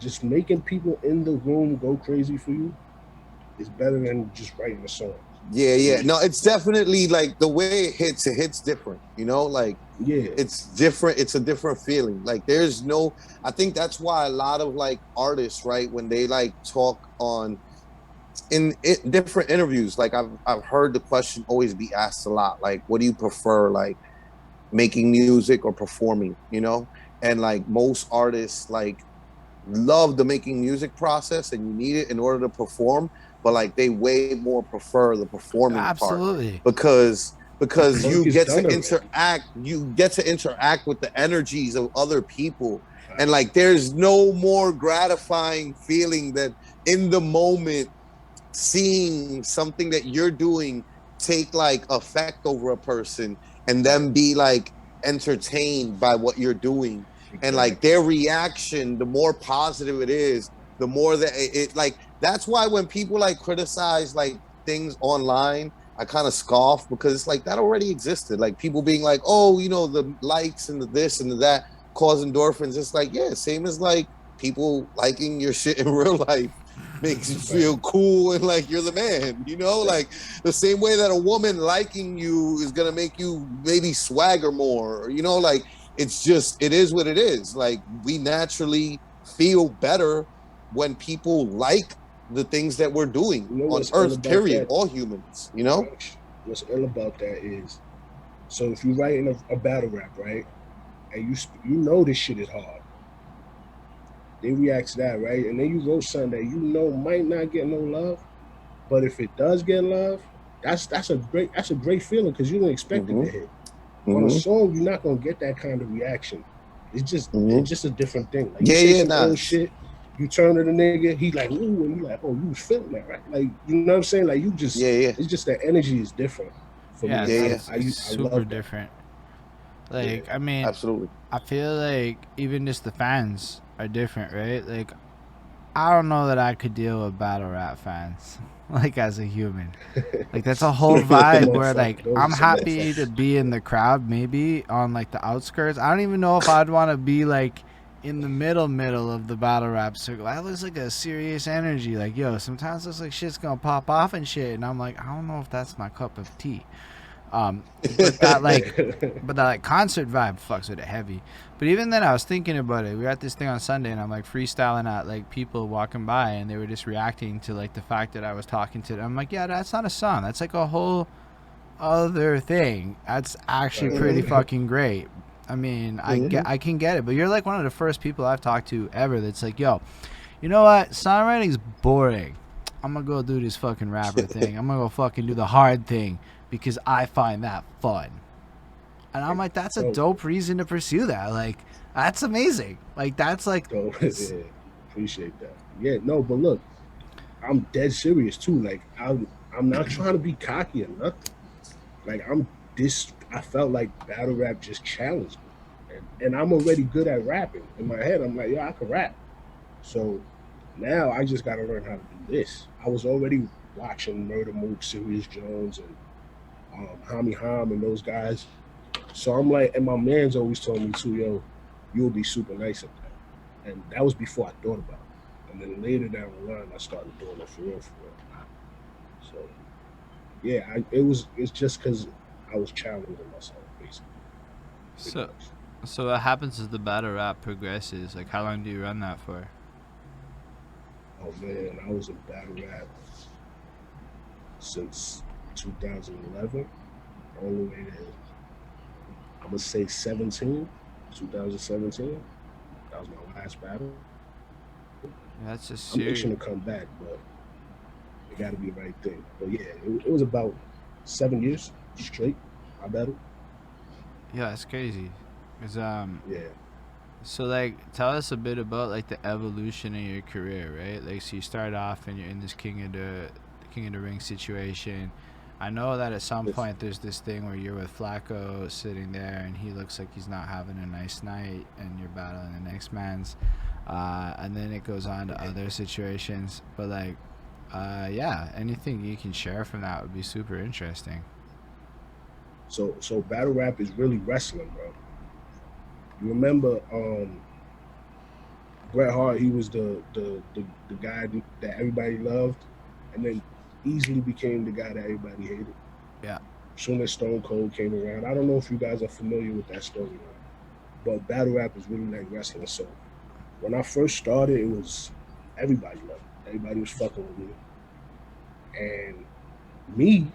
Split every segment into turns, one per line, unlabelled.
just making people in the room go crazy for you is better than just writing a song.
Yeah,
You
yeah.
know?
No, it's definitely like the way it hits different, you know, like
Yeah,
it's different. It's a different feeling. Like there's no, I think that's why a lot of like artists, right, when they like talk on in different interviews, like I've heard the question always be asked a lot, like, what do you prefer, like making music or performing, you know? And like most artists like love the making music process and you need it in order to perform, but like they way more prefer the performing part
Absolutely.
the
because
work is done already.
you get to interact with the energies of other people, and
Facts.
like there's no more gratifying feeling than in the moment seeing something that you're doing take like effect over a person and
Yeah,
then be like entertained by what you're doing, and like
exactly.
their reaction, the more positive it is, the more that like that's why when people like criticize like things online, I kind of scoff because it's like that already existed, like people being like, oh, you know, the likes and the this and the that cause endorphins. It's like, yeah, same as like people liking your shit in real life makes you
Right.
feel cool and like you're the man, you know,
Right.
like the same way that a woman liking you is gonna make you maybe swagger more, you know, like it's just it is what it is. Like we naturally feel better when people like the things that we're doing
You know
on
what's ill
earth,
about
period,
that?
all humans, you know.
What's ill about that is, so if you're writing a battle rap, right, and you know this shit is hard, they react to that, right, and then you wrote something that you know might not get no love, but if it does get love, that's a great feeling because you didn't expect it
Mm-hmm.
to hit. On a
Mm-hmm.
song, you're not gonna get that kind of reaction.
Mm-hmm.
It's just a different thing. Like you
Yeah,
say
yeah,
some
nah.
old shit, you turn to the nigga, he like ooh, and you like, oh, you was feeling that, right? Like you know what I'm saying? Like you just,
Yeah, yeah,
it's just the energy is different for me,
Yeah,
and
yeah, yeah.
it's
I
super
love that.
different.
Yeah,
Like, I mean,
Absolutely.
I feel like even just the fans are different, right? Like, I don't know that I could deal with battle rap fans, like as a human. Like that's a whole
some
vibe where
motherfuckers.
like
Those are
I'm
some
happy to
motherfuckers.
be in the crowd, maybe on like the outskirts. I don't even know if I'd want to be like in the middle of the battle rap circle. That looks like a serious energy. Like yo, sometimes looks like shit's gonna pop off and shit, and I'm like, I don't know if that's my cup of tea. Um, but that like, but that like concert vibe fucks with it heavy. But even then, I was thinking about it. We were at this thing on Sunday, and I'm like freestyling at like people walking by, and they were just reacting to like the fact that I was talking to them. I'm like, yeah, that's not a song. That's like a whole other thing. That's actually
Right.
pretty
Mm-hmm.
fucking great. I mean,
Mm-hmm.
I can get it, but you're like one of the first people I've talked to ever that's like, yo, you know what? Songwriting's boring. I'm gonna go do this fucking rapper thing. I'm gonna go fucking do the hard thing because I find that fun. And I'm like, that's a
Dope.
dope reason to pursue that. Like, that's amazing. Like, that's like,
Dope. Yeah, appreciate that. Yeah, no, but look, I'm dead serious too. Like I'm not trying to be cocky or nothing. Like I felt like battle rap just challenged me, and I'm already good at rapping. In my head, I'm like, yeah, I can rap. So now I just got to learn how to do this. I was already watching Murder Mook, Serious Jones, and Hami Ham and those guys. So I'm like, and my man's always told me too, yo, you'll be super nice at that. And that was before I thought about it. And then later down the line, I started doing it for real, for real. So yeah, it's just because I was challenging myself, basically, pretty
so,
much.
so what happens as the battle rap progresses? Like, how long do you run that for?
Oh man, I was in battle rap since 2011, all the way to I'm gonna say 17, 2017. That was my last battle.
That's just
I'm itching
serious.
to come back, but it got to be the right thing. But yeah, it was about 7 years straight. I battled.
Yeah, that's crazy. Cause
Yeah,
so like, tell us a bit about like the evolution of your career, right? Like, so you start off and you're in this king of the ring situation. I know that at some
this,
point there's this thing where you're with Flacko sitting there and he looks like he's not having a nice night and you're battling the next man's. And then it goes on to other situations. But like, yeah, anything you can share from that would be super interesting.
so battle rap is really wrestling, bro. You remember Bret Hart, he was the guy that everybody loved, and then easily became the guy that everybody hated.
Yeah.
As soon as Stone Cold came around, I don't know if you guys are familiar with that storyline, but battle rap is really like wrestling. So when I first started, it was everybody loved it. Everybody was fucking with me, and me,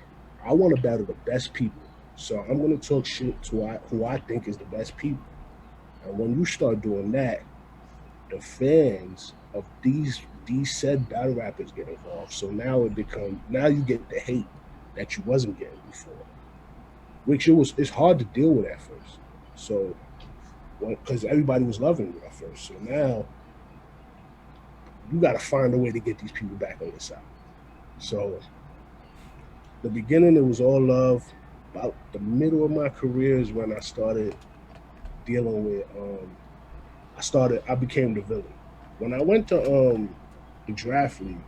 I want to battle the best people. So I'm gonna talk shit to who I think is the best people. And when you start doing that, the fans of these said battle rappers get involved. So now you get the hate that you wasn't getting before, which it's hard to deal with at first. So because everybody was loving you at first, so now you got to find a way to get these people back on your side. So the beginning, it was all love. About the middle of my career is when I started dealing with. I became the villain. When I went to the draft league,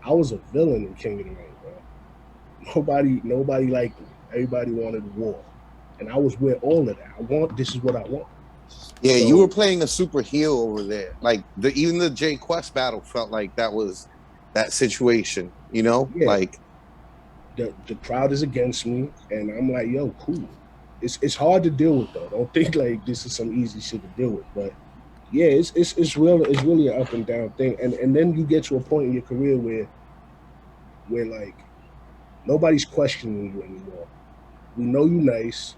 I was a villain in King of the Ring, bro. Nobody liked me. Everybody wanted war, and I was with all of that. This is what I want.
Yeah, so, you were playing a super heel over there. Like even the Jay Quest battle felt like that was that situation. You know,
yeah.
Like
the crowd is against me, and I'm like, yo, cool. It's hard to deal with though. Don't think like this is some easy shit to deal with, but yeah, it's really an up and down thing, and then you get to a point in your career where like nobody's questioning you anymore. We know you nice.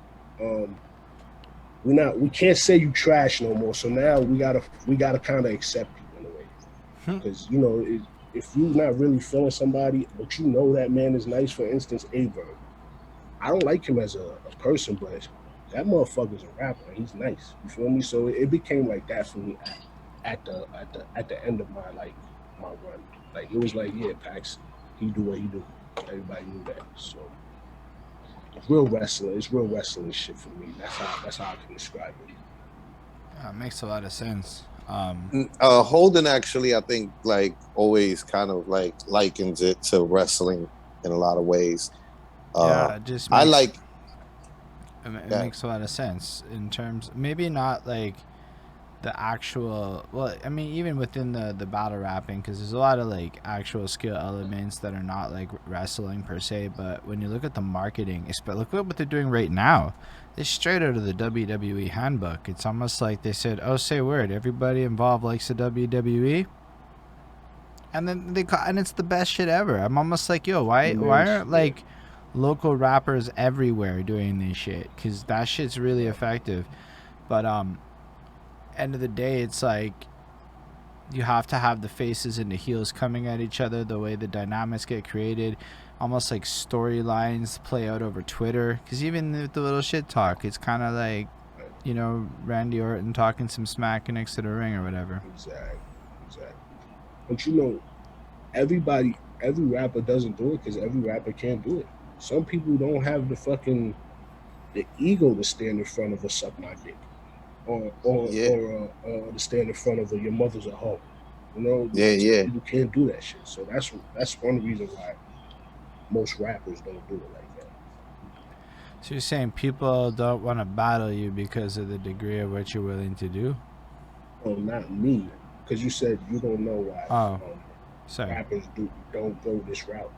We can't say you trash no more. So now we gotta kind of accept you in a way, because you know if you're not really feeling somebody, but you know that man is nice. For instance, Averb. I don't like him as a person, but that motherfucker's a rapper and he's nice. You feel me? So it became like that for me at the end of my run. Like it was like, yeah, Pax, he do what he do. Everybody knew that. So it's real wrestling shit for me. That's how I can describe it.
Yeah, it makes a lot of sense.
Holden actually, I think, like always kind of like likens it to wrestling in a lot of ways.
Yeah, it just makes, it makes a lot of sense in terms, maybe not like the actual, well, I mean, even within the battle rapping, because there's a lot of like actual skill elements that are not like wrestling per se, but when you look at the marketing, look at what they're doing right now. It's straight out of the WWE handbook. It's almost like they said, oh, say word, everybody involved likes the WWE, and then and it's the best shit ever. I'm almost like, yo, why aren't like local rappers everywhere doing this shit? Because that shit's really effective. But end of the day, it's like you have to have the faces and the heels coming at each other, the way the dynamics get created, almost like storylines play out over Twitter. Because even with the little shit talk, it's kind of like, you know, Randy Orton talking some smack next to the ring or whatever.
Exactly. But you know, every rapper doesn't do it because every rapper can't do it. Some people don't have the ego to stand in front of a suck my dick, or to stand in front of your mother's a hoe. You know, people can't do that shit. So that's one reason why most rappers don't do it like that.
So you're saying people don't want to battle you because of the degree of what you're willing to do?
Oh, not me, because you said you don't know why.
Sorry.
Rappers don't go this route.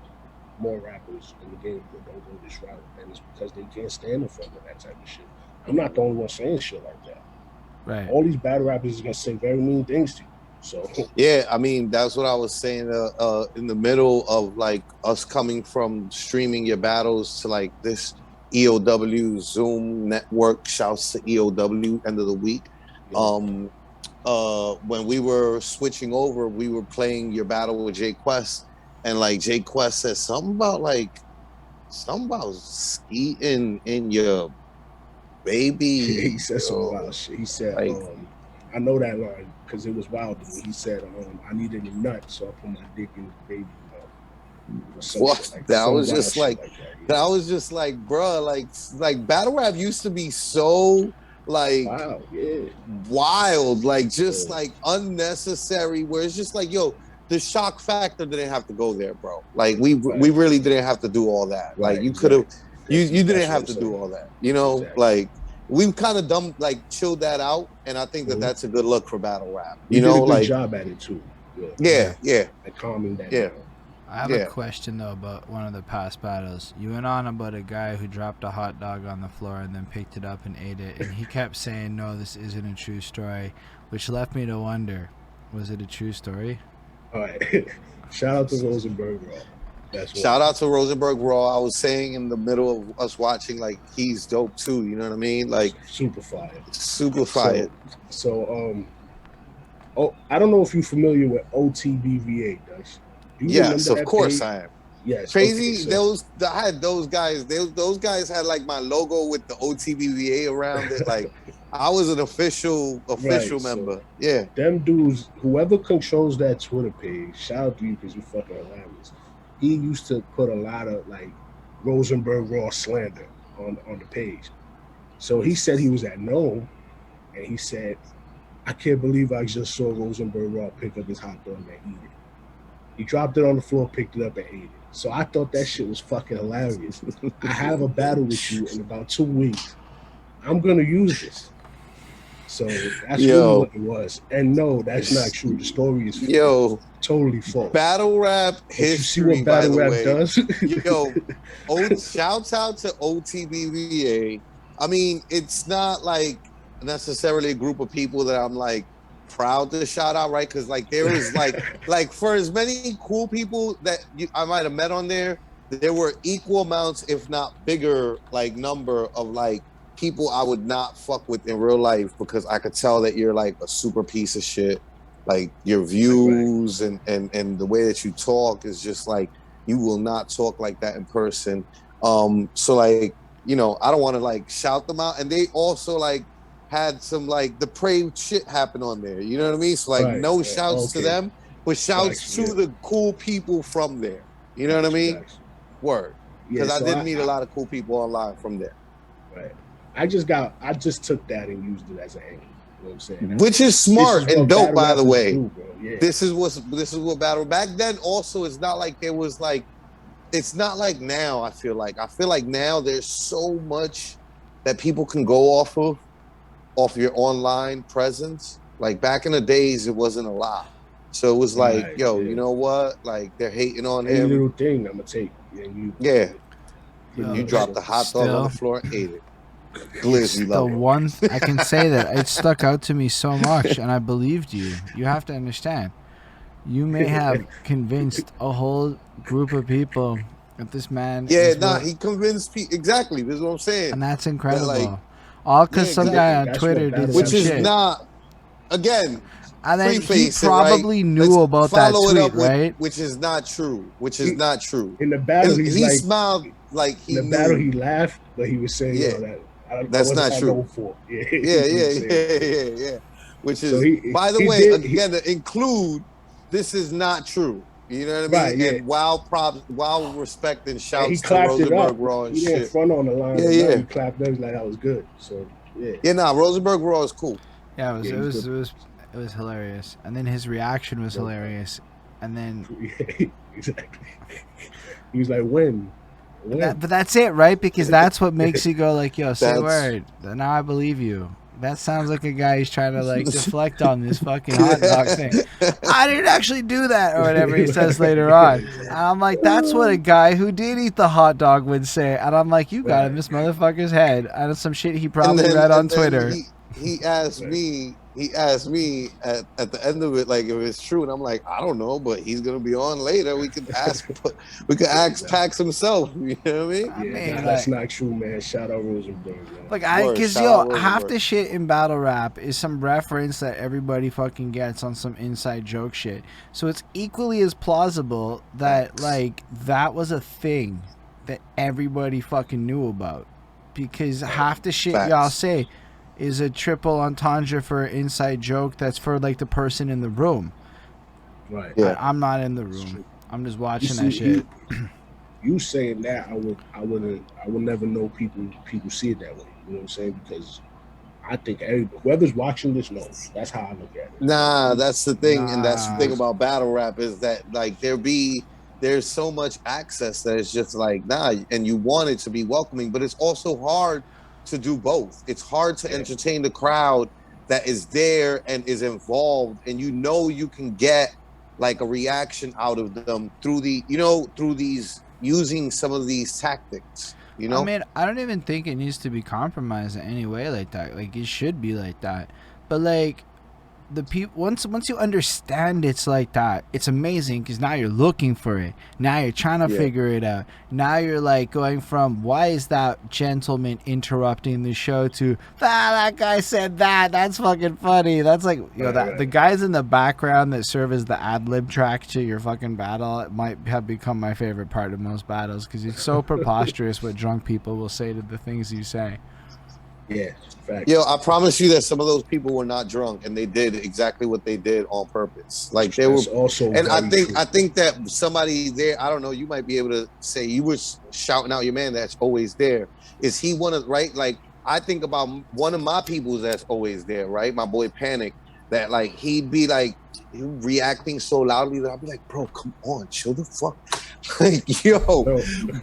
More rappers in the game don't go this route, and it's because they can't stand in front of that type of shit. I'm not the only one saying shit like that.
Right.
All these battle rappers is gonna say very mean things to you. So
yeah, I mean that's what I was saying. In the middle of like us coming from streaming your battles to like this EOW Zoom network. Shouts to EOW. End of the week. When we were switching over, we were playing your battle with Jay Quest. And like Jay Quest said something about skeeting in your baby.
Yeah, he said some wild shit. He said, like, I know that line because it was wild to me. He said, I needed a nut, so I put my dick in his baby.
What? Like that was just like that. I was just like, bro, like battle rap used to be so like wild, like just like unnecessary. Where it's just like, yo. The shock factor didn't have to go there, bro. Like we really didn't have to do all that. Like you could have, you didn't have to do all that. You know, like we've kind of chilled that out, and I think that that's a good look for battle rap.
You
know,
did a good
like
job at it too.
Yeah.
Like calming that
Yeah.
down.
I have a question though about one of the past battles. You went on about a guy who dropped a hot dog on the floor and then picked it up and ate it, and he kept saying, "No, this isn't a true story," which left me to wonder, was it a true story?
All right. Shout out to Rosenberg Raw.
Shout out to Rosenberg Raw. I was saying in the middle of us watching, like, he's dope too. You know what I mean? Like,
super fire.
Super fire.
So I don't know if you're familiar with OTBVA, Dutch.
Yes, of course I am.
Yes.
Crazy. I had those guys. Those guys had like my logo with the OTBVA around it. Like, I was an official member. So
them dudes, whoever controls that Twitter page, shout out to you because you're fucking hilarious. He used to put a lot of like Rosenberg Raw slander on the page. So he said he was at Nome, and he said, "I can't believe I just saw Rosenberg Raw pick up his hot dog and eat it." He dropped it on the floor, picked it up, and ate it. So I thought that shit was fucking hilarious. I have a battle with you in about 2 weeks. I'm gonna use this. So that's really what it was. And no, that's not true. The story is totally false.
Battle rap history,
you see what battle rap does?
Shouts out to OTBVA. I mean, it's not like necessarily a group of people that I'm like proud to shout out, right? Because like there is like for as many cool people that I might have met on there were equal amounts, if not bigger, like number of like people I would not fuck with in real life because I could tell that you're like a super piece of shit. Like your views and the way that you talk is just like you will not talk like that in person. So like, you know, I don't want to like shout them out, and they also like had some like depraved shit happen on there. You know what I mean? So like no shouts to them, but shouts to the cool people from there. You know what I mean? Word. Because I did meet a lot of cool people online from there.
Right. I just took that and used it as an angle. You know what I'm saying?
Which is smart and dope, by the way.
Yeah.
This is what battle back then. Also, it's not like there was like, it's not like now. I feel like now there's so much that people can go off your online presence. Like back in the days, it wasn't a lot. So it was like, you know what? Like they're hating on him.
Little thing I'm gonna take. And
you dropped the hot dog on the floor and ate it. Glizzy,
the one I can say that it stuck out to me so much, and I believed you. You have to understand. You may have convinced a whole group of people that this man.
He convinced people. Exactly, this is what I'm saying.
And that's incredible. Like, all because some guy on Twitter did some
which is
shit.
Not, again.
And then he probably knew about that tweet, right?
Which is not true. Not true.
In the battle, he
smiled like he
in the battle. He laughed, but he was saying,
that's not true. Yeah. Which is, by the way, again, to include, this is not true. You know what I mean? And while respect and shouts to Rosenberg Raw and
shit. He didn't front on the line. He clapped up like that was good. So
Rosenberg Raw is cool.
Yeah, it was hilarious. And then his reaction was hilarious. And then
exactly. He was like, when?
But that's it, right? Because that's what makes you go like, yo, say a word. Now I believe you. That sounds like a guy who's trying to like deflect on this fucking hot dog thing. I didn't actually do that, or whatever he says later on. And I'm like, that's what a guy who did eat the hot dog would say. And I'm like, you got in this motherfucker's head out of some shit he probably read on Twitter.
He asked me at the end of it, like, if it's true, and I'm like, I don't know, but he's gonna be on later. We could ask Pax himself. You know what I mean?
That's not true, man. Shout out Rosenberg. Man.
Like because half the shit in battle rap is some reference that everybody fucking gets on some inside joke shit. So it's equally as plausible that like that was a thing that everybody fucking knew about, because half the shit y'all say is a triple entendre for an inside joke that's for like the person in the room.
Right.
Yeah. I'm not in the room. I'm just watching that shit.
You saying that I would never know people see it that way. You know what I'm saying? Because I think whoever's watching this knows. That's how I look at it.
Nah, that's the thing, and that's the thing about battle rap is that like there's so much access that it's just like and you want it to be welcoming, but it's also hard to do both. It's hard to entertain the crowd that is there and is involved, and you know you can get like a reaction out of them through the, you know, through these, using some of these tactics, you know.
I mean, I don't even think it needs to be compromised in any way like that. Like, it should be like that. But like, the people, once you understand it's like that, it's amazing, because now you're looking for it. Now you're trying to figure it out. Now you're like going from, why is that gentleman interrupting the show, to, that guy said that's fucking funny. That's like, you know, the guys in the background that serve as the ad-lib track to your fucking battle, it might have become my favorite part of most battles, because it's so preposterous what drunk people will say to the things you say.
Yeah, fact.
Yo, I promise you that some of those people were not drunk, and they did exactly what they did on purpose. Like, they were also, and I think that somebody there, I don't know, you might be able to say, you were shouting out your man that's always there. Is he one of, right? Like, I think about one of my people that's always there, right? My boy Panic, that like he'd be like reacting so loudly that I'd be like, bro, come on, chill the fuck. Like, yo,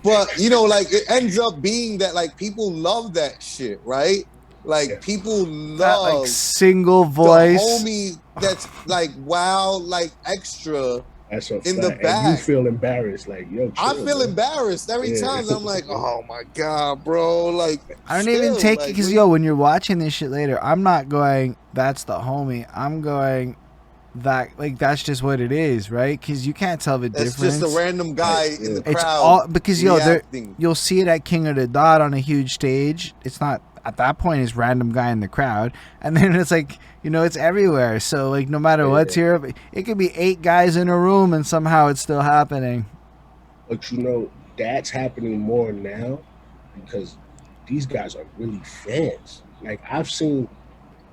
but you know, like, it ends up being that like people love that shit, right? Like, people love
that, like, single voice
the homie that's like, wow, like extra.
That's a
in
fact.
the back.
And you feel embarrassed, like, yo, chill,
I feel embarrassed every time. I'm like, oh my god, bro, like,
I don't even take it, because yo, when you're watching this shit later, I'm not going, that's the homie. I'm going, that, like, that's just what it is, right? Because you can't tell the difference.
It's just a random guy in the crowd.
It's all because, yo, you'll see it at King of the Dot on a huge stage. It's not, at that point, it's random guy in the crowd, and then it's like, you know, it's everywhere. So like, no matter what's here, it could be 8 guys in a room, and somehow it's still happening.
But you know, that's happening more now because these guys are really fans. Like, I've seen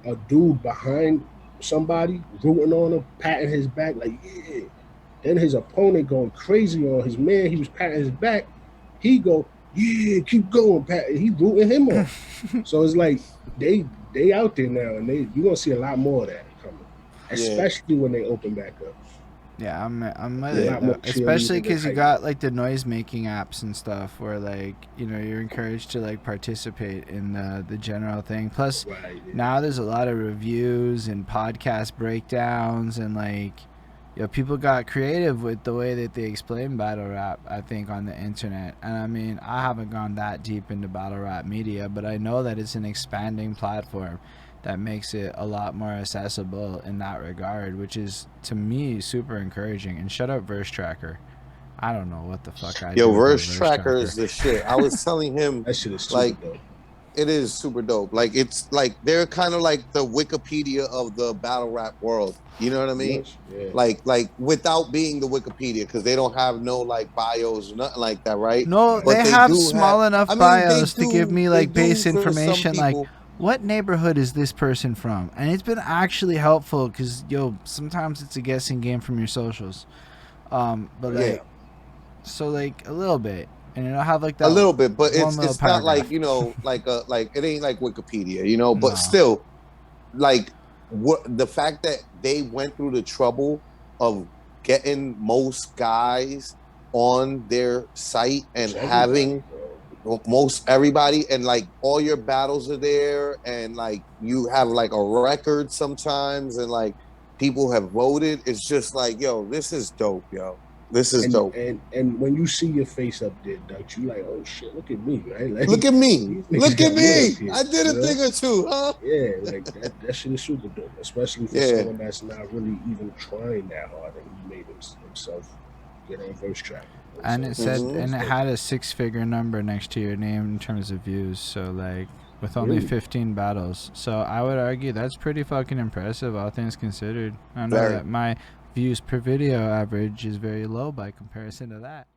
a dude behind somebody rooting on him, patting his back, like, yeah. Then his opponent going crazy on his man. He was patting his back. He go, yeah, keep going, Pat. He rooting him on. So it's like they out there now, and you're gonna see a lot more of that coming, especially when they open back up.
Yeah, I'm with it, especially because you got like the noise making apps and stuff where, like, you know, you're encouraged to like participate in the general thing. Plus, now there's a lot of reviews and podcast breakdowns, and like, you know, people got creative with the way that they explain battle rap, I think, on the internet. And I mean, I haven't gone that deep into battle rap media, but I know that it's an expanding platform that makes it a lot more accessible in that regard, which is, to me, super encouraging. And shut up Verse Tracker. I don't know what the fuck I do.
Yo, Verse Tracker is the shit. I was telling him,
that shit is super
like,
dope.
It is super dope. Like, it's like they're kind of like the Wikipedia of the battle rap world. You know what I mean?
Yeah.
Like without being the Wikipedia, because they don't have no like bios or nothing like that, right?
No,
but
they have small enough bios to give me like base information, like, what neighborhood is this person from? And it's been actually helpful because, yo, sometimes it's a guessing game from your socials. But like, so like a little bit, and it'll have like that
a little bit, but it's
paragraph.
Not like, you know, like it ain't like Wikipedia, you know. But still, like, what the fact that they went through the trouble of getting most guys on their site and having most everybody, and like all your battles are there, and like you have like a record sometimes, and like people have voted. It's just like, yo, this is dope, yo. This is dope.
And when you see your face up there, Dutch, you like, oh shit, look at me, right? Like,
look at me. Look at me. I did a thing or two, huh?
Yeah, like that shit is super dope, especially for someone that's not really even trying that hard, and he made himself get on Verse Track.
And it said, and it had a 6-figure number next to your name in terms of views. So like, with only 15 battles. So I would argue that's pretty fucking impressive, all things considered. I know that my views per video average is very low by comparison to that.